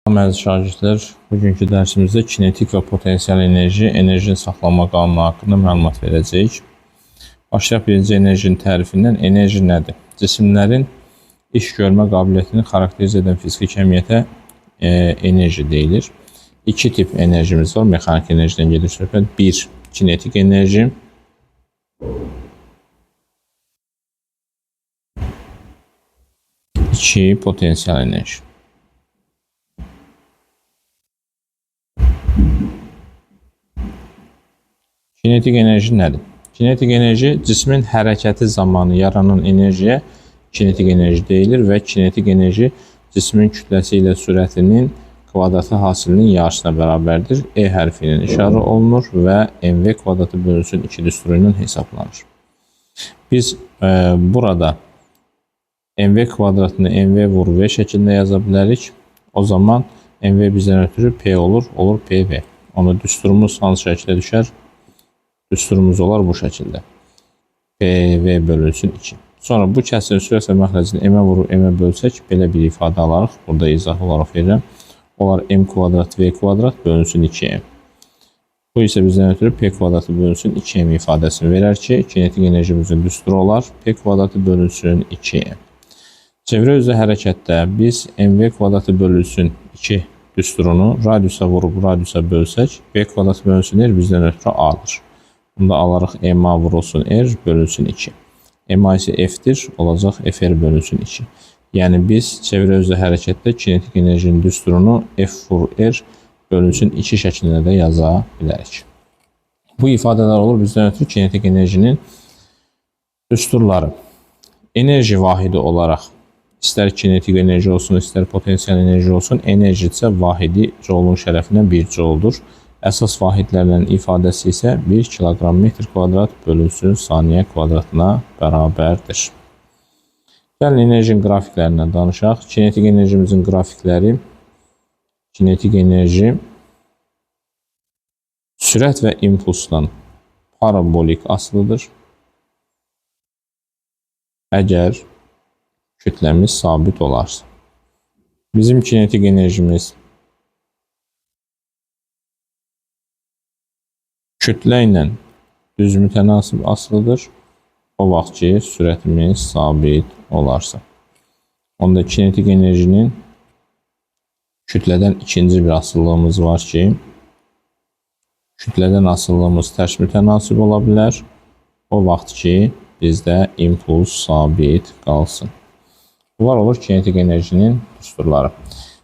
Əziz şagirdlər, bugünkü dərsimizdə kinetik və potensial enerjinin saxlanma qanunu haqqında məlumat verəcəyik. Başlayaq birinci enerjinin tərifindən. Enerji nədir? Cisimlərin iş görmə qabiliyyətini xarakterizə edən fiziki kəmiyyətə enerji deyilir. İki tip enerjimiz var. Mexanik enerjiden gedir söhbət. Bir, kinetik enerji. İki, potensial enerji. Kinetik enerji nədir? Kinetik enerji cismin hərəkəti zamanı yaranan enerjiyə kinetik enerji deyilir və kinetik enerji cismin kütləsi ilə sürətinin kvadratı hasilinin yarısına bərabərdir. E hərfi ilə işarə olunur və mv kvadratı bölünsün 2 düsturu ilə hesablanır. Biz burada mv kvadratını mv vur v şəklində yaza bilərik. O zaman mv bizdən ötürü p olur pv. Onda düsturumuz hansı şəkildə düşər? Düsturumuz olar bu şəkildə. PV bölünsün 2. Sonra bu kəsrin sürət və məxrəcini m-ə vurur m-ə bölsək, belə bir ifadə alarıq. Burada izah olaraq verirəm. Olar m kvadrat v kvadrat bölünsün 2m. Bu isə bizdən ötürü p kvadratı bölünsün 2m ifadəsini verər ki, kinetik enerjimizin düsturu olar p kvadratı bölünsün 2m. Çevrə üzrə hərəkətdə biz mv kvadratı bölünsün 2 düsturunu radiusa vurub radiusa bölsək, v kvadratı bölünsün r bizdən ötürü a-dır. Bunda alarıq MA vurulsun R bölünsün 2. MA isə F'dir, olacaq FR bölünsün 2. Yəni biz çevrə üzrə hərəkətdə kinetik enerjinin düsturunu F vur R bölünsün 2 şəklində də yaza bilərik. Bu ifadələr olur bizdən ötürü kinetik enerjinin düsturları. Enerji vahidi olaraq istər kinetik enerji olsun, istər potensial enerji olsun, enerji isə vahidi joulun şərəfinə 1 jouldur. Əsas vahidlərinin ifadəsi isə 1 kilogram metr kvadrat bölünsün saniyə kvadratına bərabərdir. Gəlin enerjinin qrafiklərindən danışaq. Kinetik enerjimizin qrafikləri, kinetik enerji sürət və impulsdan parabolik asılıdır. Əgər kütləmiz sabit olarsa. Bizim kinetik enerjimiz kütlə ilə düz mütənasib asılıdır. O vaxt ki, sürətimiz sabit olarsa. Onda kinetik enerjinin kütlədən ikinci bir asıllığımız var ki, kütlədən asıllığımız tərs mütənasib ola bilər. O vaxt ki, bizdə impuls sabit qalsın. Bunlar olur kinetik enerjinin düsturları.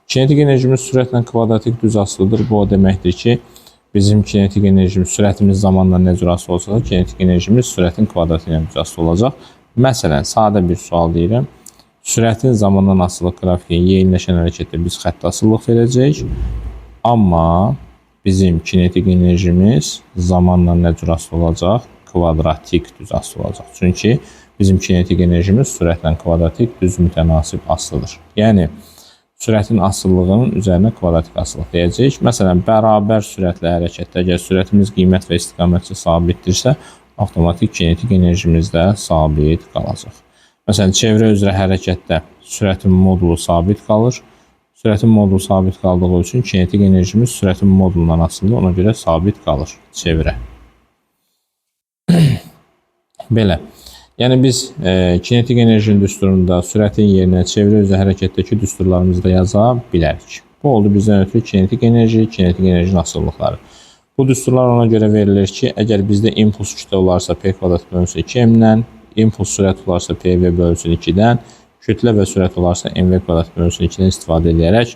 Kinetik enerjimiz sürətlə kvadratik düz asılıdır. Bu o deməkdir ki, bizim kinetik enerjimiz sürətimiz zamanla nə cür asılı olsa da kinetik enerjimiz sürətin kvadratı ilə düz asılı olacaq. Məsələn, sadə bir sual deyirəm. Sürətin zamandan asılılıq qrafikinə yeyinləşən hərəkətdə biz xətt asıllıq verəcəyik. Amma bizim kinetik enerjimiz zamanla nə cür asılı olacaq? Kvadratik düz asılı olacaq. Çünki bizim kinetik enerjimiz sürətlə kvadratik düz mütənasib asılıdır. Yəni, sürətin asıllığının üzərinə kvadratik asıllıq deyəcəyik. Məsələn, bərabər sürətlə hərəkətdə, əgər sürətimiz qiymət və istiqamətçi sabitdirsə, avtomatik kinetik enerjimiz də sabit qalacaq. Məsələn, çevrə üzrə hərəkətdə sürətin modulu sabit qalır. Sürətin modulu sabit qaldığı üçün kinetik enerjimiz sürətin modulundan asılıdır, ona görə sabit qalır çevrə. Belə. Yəni biz kinetik enerjinin düsturunda sürətin yerinə çevrə üzrə hərəkətdəki düsturlarımızı da yaza bilərik. Bu oldu bizdən ötürü kinetik enerjinin asılılıqları. Bu düsturlar ona görə verilir ki, əgər bizdə impuls kütlə olarsa P kvadrat bölünsün 2m-dən, impuls sürət olarsa PV bölünsün 2-dən, kütlə və sürət olarsa mv kvadrat bölünsün 2-dən istifadə edərək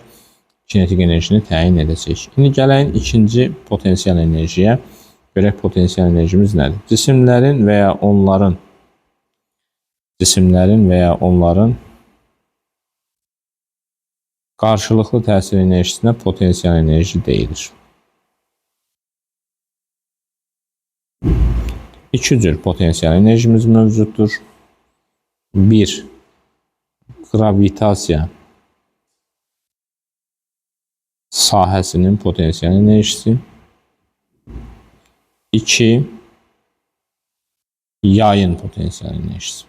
kinetik enerjini təyin edəcəyik. İndi gələyim ikinci potensial enerjiyə. Görək potensial enerjimiz nədir? Cisimlərin və ya onların qarşılıqlı təsir enerjisinə potensial enerji deyilir. İki cür potensial enerjimiz mövcuddur. Bir, gravitasiya sahəsinin potensial enerjisi. İki, yayın potensial enerjisi.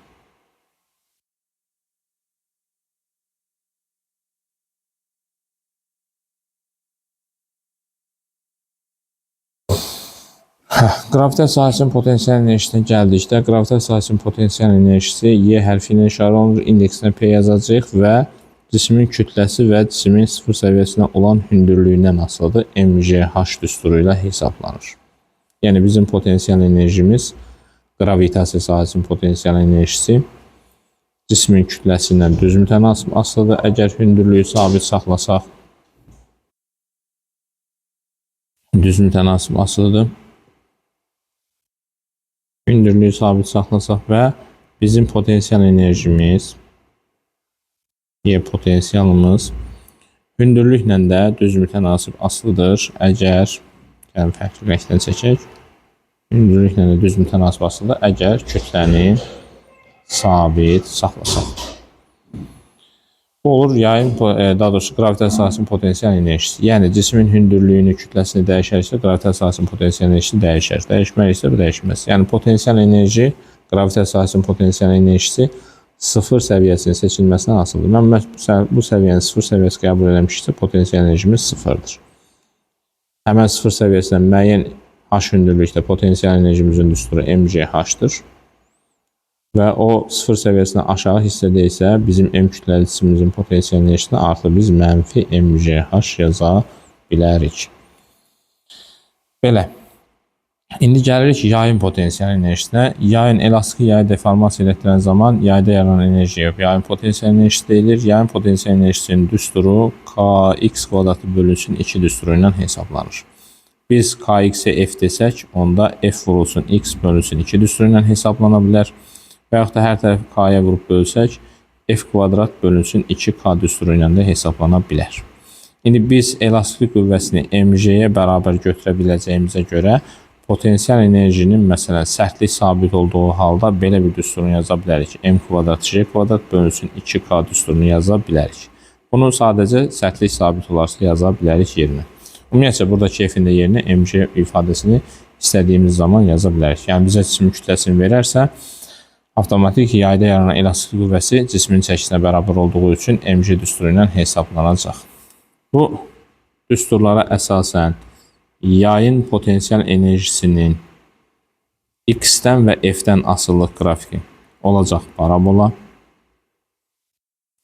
Qravitasiyaya sahəsinin potensial enerjisinə gəldikdə, qravitasiyaya sahəsinin potensial enerjisi Y hərfi ilə işarə olunur, indeksinə P yazacağıq və cismin kütləsi və cismin sıfır səviyyəsinə olan hündürlüyündən asılıdır. MGH düsturu ilə hesablanır. Yəni bizim potensial enerjimiz, qravitasiya sahəsinin potensial enerjisi cismin kütləsindən düz mütənasib asılıdır. Əgər hündürlüyü sabit saxlasaq, düz mütənasib asılıdır. Hündürlüyü sabit saxlasaq və bizim potensial enerjimiz, Y potensialımız hündürlüklə də düz mütənasib asılıdır. Əgər, yəni fərqli rəngdən çəkək, hündürlüklə də düz mütənasib asılıdır. Əgər kütləni sabit saxlasaq. Bu olur yayın, daha doğrusu qravitasiya sahəsinin potensial enerjisi. Yəni cismin hündürlüyünü, kütləsini dəyişərsə, qravitasiya sahəsinin potensial enerjisi dəyişər. Dəyişmək isə bu dəyişməz. Yəni potensial enerji, qravitasiya sahəsinin potensial enerjisi sıfır səviyyəsinin seçilməsindən asılıdır. Mən bu səviyyəni sıfır səviyyəsi qəbul eləmişsə, potensial enerjimiz sıfırdır. Həmən sıfır səviyyəsindən müəyyən H hündürlükdə potensial enerjimizin düsturu MGH-dır. Və o sıfır səviyyəsindən aşağı hissədə isə bizim M kütləli cisimimizin potensial enerjisinə artıq biz mənfi MGH yaza bilərik. Belə. İndi gəlirik yayın potensial enerjisinə. Yayın elastik yayı deformasiya etdirən zaman yayda yaranan enerjiyə yayın potensial enerjisi deyilir. Yayın potensial enerjisinin düsturu Kx kvadratı bölünsün 2 düsturu ilə hesablanır. Biz Kx-ə F desək, onda F vurulsun X bölünsün 2 düsturu ilə hesablana bilər. Və yaxud da hər tərəfi K-yə vurub bölsək, F kvadrat bölünsün 2K düsturu ilə də hesablana bilər. İndi biz elastik qüvvəsini mg-yə bərabər götürə biləcəyimizə görə potensial enerjinin məsələn sərtlik sabit olduğu halda belə bir düsturunu yaza bilərik. M kvadrat J kvadrat bölünsün 2K düsturunu yaza bilərik. Bunu sadəcə sərtlik sabit olarsa yaza bilərik yerinə. Ümumiyyətcə buradakı F-in də yerinə mg ifadəsini istədiyimiz zaman yaza bilərik. Yəni bizə cismin kütləsini verərsə, avtomatik yayda yaranan elastik qüvvəsi cismin çəkisinə bərabər olduğu üçün mg düsturu ilə hesablanacaq. Bu düsturlara əsasən yayın potensial enerjisinin X-dən və F-dən asıllıq qrafiki olacaq parabola.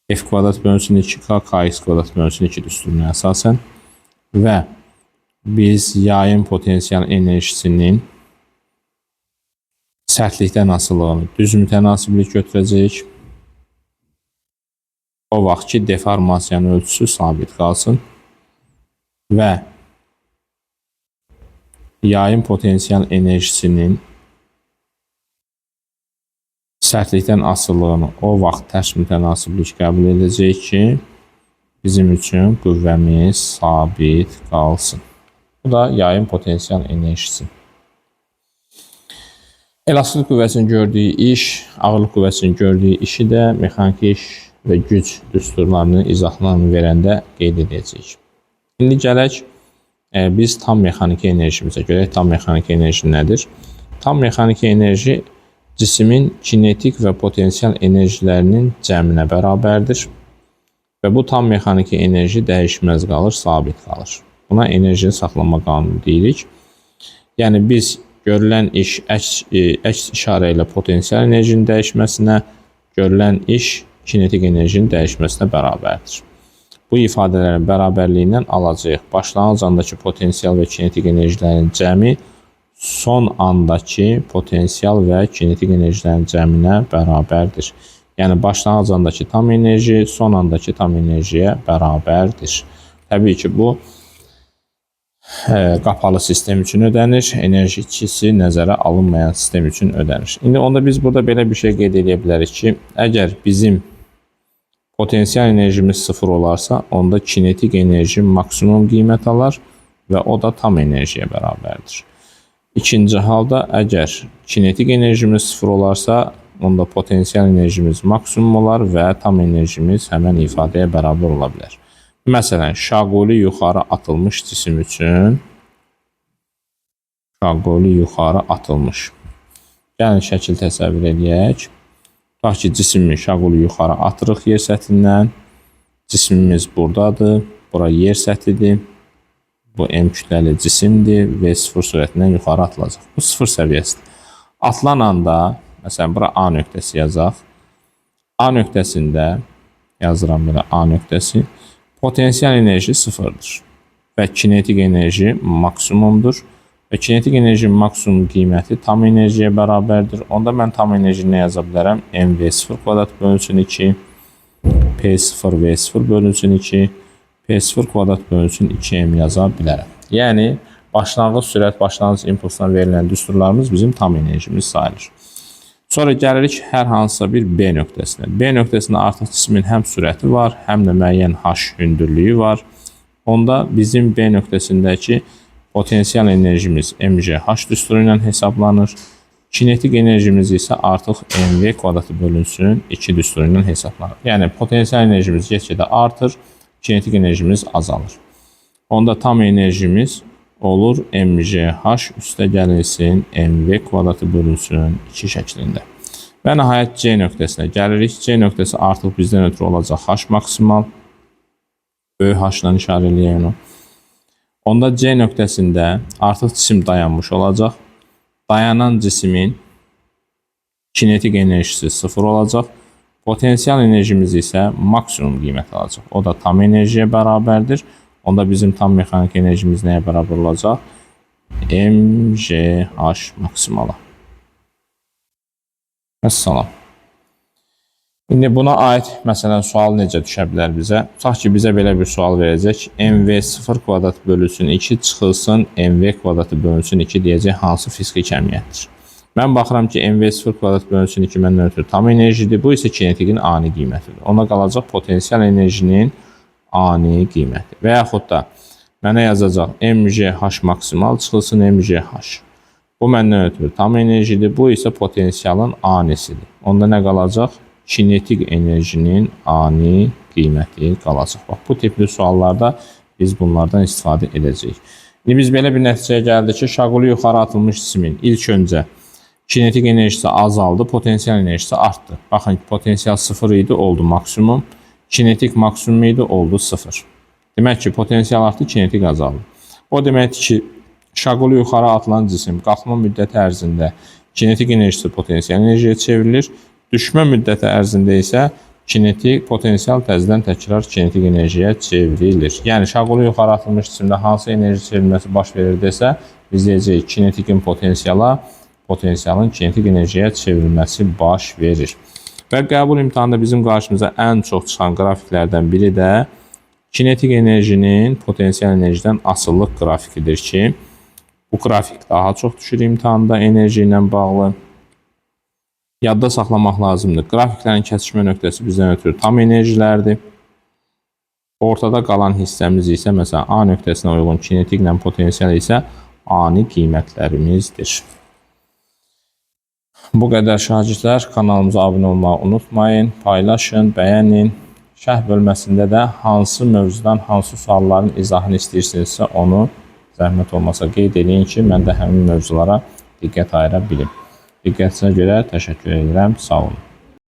F kvadrat bölünsün 2K, Kx kvadrat bölünsün 2 düsturuna əsasən və biz yayın potensial enerjisinin sərtlikdən asıllığını düz mütənasiblik götürəcəyik. O vaxt ki, deformasiyanın ölçüsü sabit qalsın və yayın potensial enerjisinin sərtlikdən asıllığını o vaxt tərs mütənasiblik qəbul edəcəyik ki, bizim üçün qüvvəmiz sabit qalsın. Bu da yayın potensial enerjisi. Elastik qüvvəsinin gördüyü iş, ağırlıq qüvvəsinin gördüyü işi də mexaniki iş və güc düsturlarının izahlarını verəndə qeyd edəcəyik. İndi gələk, biz tam mexaniki enerjimizə görək. Tam mexaniki enerji nədir? Tam mexaniki enerji cismin kinetik və potensial enerjilərinin cəminə bərabərdir. Və bu tam mexaniki enerji dəyişməz qalır, sabit qalır. Buna enerjinin saxlanma qanunu deyirik. Yəni biz görülən iş əks işarə ilə potensial enerjinin dəyişməsinə, görülən iş kinetik enerjinin dəyişməsinə bərabərdir. Bu ifadələrin bərabərliyindən alacağıq. Başlanğıc andakı potensial və kinetik enerjilərin cəmi son andakı potensial və kinetik enerjilərin cəminə bərabərdir. Yəni başlanğıc andakı tam enerji son andakı tam enerjiyə bərabərdir. Təbii ki, bu qapalı sistem üçün ödənir, enerji ikisi nəzərə alınmayan sistem üçün ödənir. İndi onda biz burada belə bir şey qeyd edə bilərik ki, əgər bizim potensial enerjimiz sıfır olarsa, onda kinetik enerji maksimum qiymət alar və o da tam enerjiyə bərabərdir. İkinci halda, əgər kinetik enerjimiz sıfır olarsa, onda potensial enerjimiz maksimum olar və tam enerjimiz həmən ifadəyə bərabər ola bilər. Məsələn, şaquli yuxarı atılmış cisim üçün şaquli yuxarı atılmış. Gəlin şəkil təsəvvür edək. Tutaq ki, cismi şaquli yuxarı atırıq yer səthindən. Cismimiz buradadır. Bura yer səthidir. Bu M kütləli cisimdir. V0 sürətindən yuxarı atılacaq. Bu 0 səviyyəsidir. Atılan anda, məsələn, bura A nöqtəsi yazaq. A nöqtəsində yazıram belə A nöqtəsi. Potensial enerji 0'dır və kinetik enerji maksimumdur. Və kinetik enerjinin maksimum qiyməti tam enerjiyə bərabərdir. Onda mən tam enerji nə yaza bilərəm? mv0 kvadrat bölünsün 2, p0 v0 bölünsün 2, p0 kvadrat bölünsün 2m yaza bilərəm. Yəni, başlanğıc sürət, başlanğıc impulsdan verilən düsturlarımız bizim tam enerjimiz sayılır. Sonra gəlirik hər hansısa bir B nöqtəsinə. B nöqtəsində artıq cismin həm sürəti var, həm də müəyyən h hündürlüyü var. Onda bizim B nöqtəsindəki potensial enerjimiz mgh düsturu ilə hesablanır. Kinetik enerjimiz isə artıq mv kvadratı bölünsün 2 düsturu ilə hesablanır. Yəni, potensial enerjimiz get-gedə artır, kinetik enerjimiz azalır. Onda tam enerjimiz olur mgh üstə gəlilsin mv kvadratı bölünsün 2 şəklində. Və nəhayət C nöqtəsinə gəlirik. C nöqtəsi artıq bizdən ötürü olacaq h maksimal. Böyük h-la işarə eləyək onu. Onda C nöqtəsində artıq cisim dayanmış olacaq. Dayanan cismin kinetik enerjisi 0 olacaq. Potensial enerjimiz isə maksimum qiymət alacaq. O da tam enerjiyə bərabərdir. Onda bizim tam mexanik enerjimiz nəyə bərabər olacaq? mgh maksimala. Əssalam. İndi buna aid məsələn sual necə düşə bilər bizə? Tutaq ki, bizə belə bir sual verəcək. mv0 kvadrat bölünsün 2 çıxılsın mv kvadratı bölünsün 2 deyəcək hansı fiziki kəmiyyətdir? Mən baxıram ki, mv0 kvadrat bölünsün 2 məndən ötürü tam enerjidir. Bu isə kinetikin ani qiymətidir. Ona qalacaq potensial enerjinin ani qiyməti. Və yaxud da mənə yazacaq mgh maksimal çıxılsın mgh. Bu məndən ötürü tam enerjidir. Bu isə potensialın anisidir. Onda nə qalacaq? Kinetik enerjinin ani qiyməti qalacaq. Bax, bu tipli suallarda biz bunlardan istifadə edəcəyik. İndi biz belə bir nəticəyə gəldik ki, şaquli yuxarı atılmış cismin ilk öncə kinetik enerjisi azaldı, potensial enerjisi artdı. Baxın, potensial 0 idi, oldu maksimum. Kinetik maksimum idi, oldu 0. Demək ki, potensial artdı, kinetik azaldı. O deməkdir ki, şaquli yuxarı atılan cisim qalxma müddəti ərzində kinetik enerjisi potensial enerjiyə çevrilir. Düşmə müddəti ərzində isə kinetik potensial təzədən təkrar kinetik enerjiyə çevrilir. Yəni, şaquli yuxarı atılmış cisimdə hansı enerji çevrilməsi baş verir desə, biz deyəcəyik kinetikin potensiala, potensialın kinetik enerjiyə çevrilməsi baş verir. Və qəbul imtahanında bizim qarşımıza ən çox çıxan qrafiklərdən biri də kinetik enerjinin potensial enerjidən asıllıq qrafikidir ki, bu qrafik daha çox düşür imtahanda enerji ilə bağlı. Yadda saxlamaq lazımdır. Qrafiklərin kəsişmə nöqtəsi bizdən ötürü tam enerjilərdir. Ortada qalan hissəmiz isə, məsələn, A nöqtəsinə uyğun kinetiklə potensial isə ani qiymətlərimizdir. Bu qədər şagirdlər, kanalımıza abunə olmağı unutmayın, paylaşın, bəyənin. Şərh bölməsində də hansı mövzudan, hansı sualların izahını istəyirsinizsə onu zəhmət olmasa qeyd edin ki, mən də həmin mövzulara diqqət ayıra bilim. Diqqətinizə görə təşəkkür edirəm. Sağ olun.